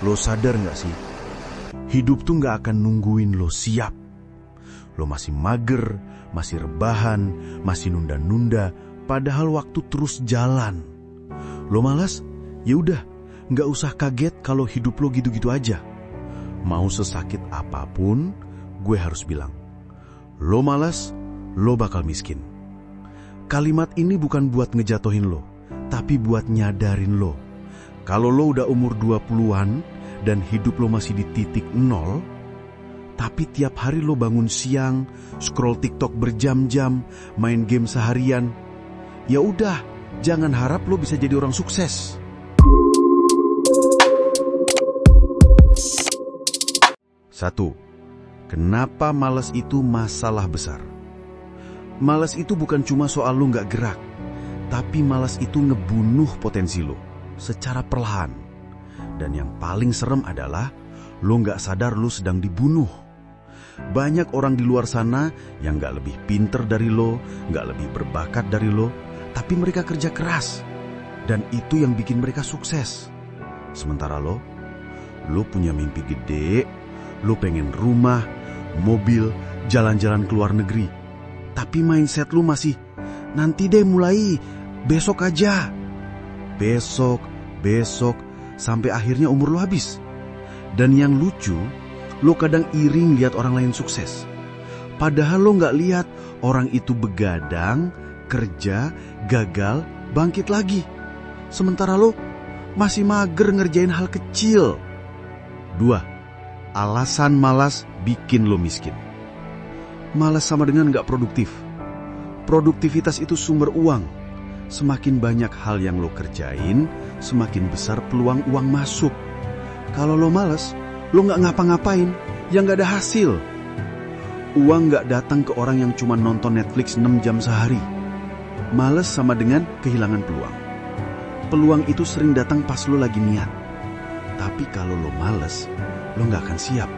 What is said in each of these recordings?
Lo sadar gak sih? Hidup tuh gak akan nungguin lo siap. Lo masih mager, masih rebahan, masih nunda-nunda, padahal waktu terus jalan. Lo malas? Ya udah, gak usah kaget kalau hidup lo gitu-gitu aja. Mau sesakit apapun, gue harus bilang, lo malas, lo bakal miskin. Kalimat ini bukan buat ngejatohin lo, tapi buat nyadarin lo. Kalau lo udah umur 20-an dan hidup lo masih di titik nol, tapi tiap hari lo bangun siang, scroll TikTok berjam-jam, main game seharian, ya udah, jangan harap lo bisa jadi orang sukses. Satu, kenapa malas itu masalah besar? Malas itu bukan cuma soal lo gak gerak, tapi malas itu ngebunuh potensi lo secara perlahan. Dan yang paling serem adalah lo gak sadar lo sedang dibunuh. Banyak orang di luar sana yang gak lebih pinter dari lo, gak lebih berbakat dari lo, tapi mereka kerja keras. Dan itu yang bikin mereka sukses. Sementara lo punya mimpi gede, lo pengen rumah, mobil, jalan-jalan ke luar negeri. Tapi mindset lo masih, nanti deh mulai, besok aja. Besok, sampai akhirnya umur lo habis. Dan yang lucu, lo kadang iring lihat orang lain sukses. Padahal lo gak lihat orang itu begadang, kerja, gagal, bangkit lagi. Sementara lo masih mager ngerjain hal kecil. 2. Alasan malas bikin lo miskin. Malas sama dengan gak produktif. Produktivitas itu sumber uang. Semakin banyak hal yang lo kerjain, semakin besar peluang uang masuk. Kalau lo malas, lo gak ngapa-ngapain, yang gak ada hasil. Uang gak datang ke orang yang cuma nonton Netflix 6 jam sehari. Malas sama dengan kehilangan peluang. Peluang itu sering datang pas lo lagi niat. Tapi kalau lo malas, lo gak akan siap.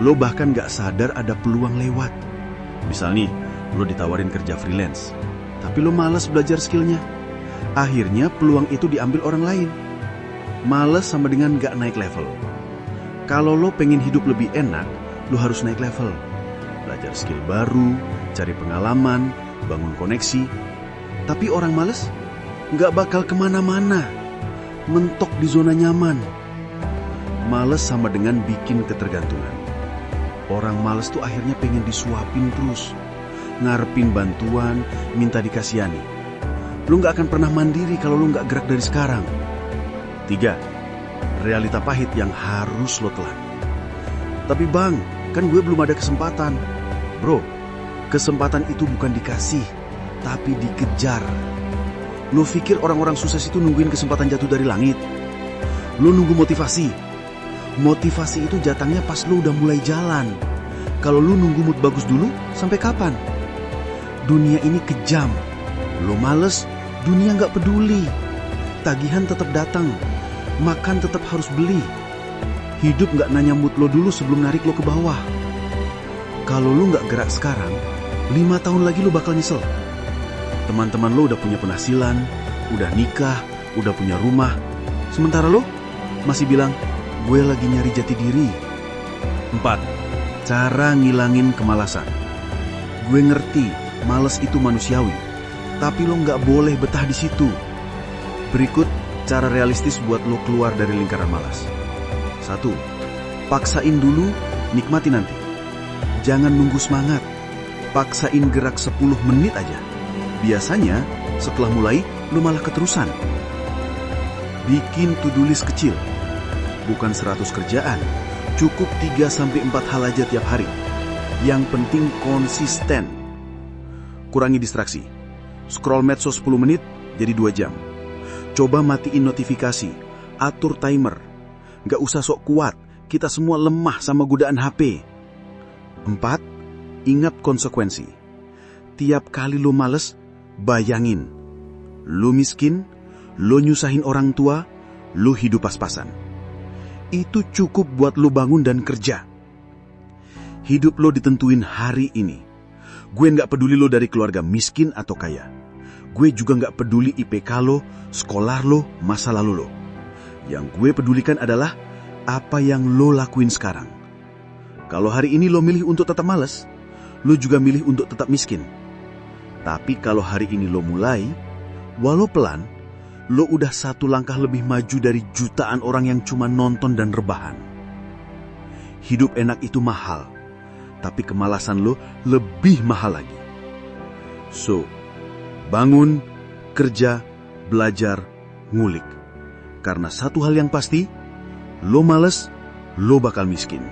Lo bahkan gak sadar ada peluang lewat. Misal nih, lo ditawarin kerja freelance, tapi lo malas belajar skillnya. Akhirnya peluang itu diambil orang lain. Malas sama dengan gak naik level. Kalau lo pengen hidup lebih enak, lo harus naik level. Belajar skill baru, cari pengalaman, bangun koneksi. Tapi orang malas gak bakal kemana-mana, mentok di zona nyaman. Malas sama dengan bikin ketergantungan. Orang malas tuh akhirnya pengen disuapin terus, ngarepin bantuan, minta dikasihani. Lu gak akan pernah mandiri kalau lu gak gerak dari sekarang. 3. Realita pahit yang harus lo telan. Tapi bang, kan gue belum ada kesempatan. Bro, kesempatan itu bukan dikasih, tapi dikejar. Lo pikir orang-orang sukses itu nungguin kesempatan jatuh dari langit? Lo nunggu motivasi. Motivasi itu jatangnya pas lo udah mulai jalan. Kalau lo nunggu mood bagus dulu, sampai kapan? Dunia ini kejam. Lo males, dunia gak peduli. Tagihan tetap datang, makan tetap harus beli. Hidup gak nanya mood lo dulu sebelum narik lo ke bawah. Kalau lo gak gerak sekarang, 5 tahun lagi lo bakal nyesel. Teman-teman lo udah punya penghasilan, udah nikah, udah punya rumah. Sementara lo masih bilang, gue lagi nyari jati diri. 4. Cara ngilangin kemalasan. Gue ngerti, malas itu manusiawi, tapi lo gak boleh betah di situ. Berikut cara realistis buat lo keluar dari lingkaran malas. 1. Paksain dulu, nikmati nanti. Jangan nunggu semangat. Paksain gerak 10 menit aja. Biasanya setelah mulai, lo malah keterusan. Bikin to-do list kecil. Bukan 100 kerjaan, cukup 3-4 hal aja tiap hari. Yang penting konsisten. Kurangi distraksi. Scroll medsos 10 menit jadi 2 jam. Coba matiin notifikasi, atur timer. Gak usah sok kuat, kita semua lemah sama godaan HP. 4. Ingat konsekuensi. Tiap kali lo males, bayangin. Lo miskin, lo nyusahin orang tua, lo hidup pas-pasan. Itu cukup buat lo bangun dan kerja. Hidup lo ditentuin hari ini. Gue gak peduli lo dari keluarga miskin atau kaya. Gue juga gak peduli IPK lo, sekolah lo, masa lalu lo. Yang gue pedulikan adalah apa yang lo lakuin sekarang. Kalau hari ini lo milih untuk tetap malas, lo juga milih untuk tetap miskin. Tapi kalau hari ini lo mulai, walau pelan, lo udah satu langkah lebih maju dari jutaan orang yang cuma nonton dan rebahan. Hidup enak itu mahal, tapi kemalasan lo lebih mahal lagi. So, bangun, kerja, belajar, ngulik. Karena satu hal yang pasti, lo males, lo bakal miskin.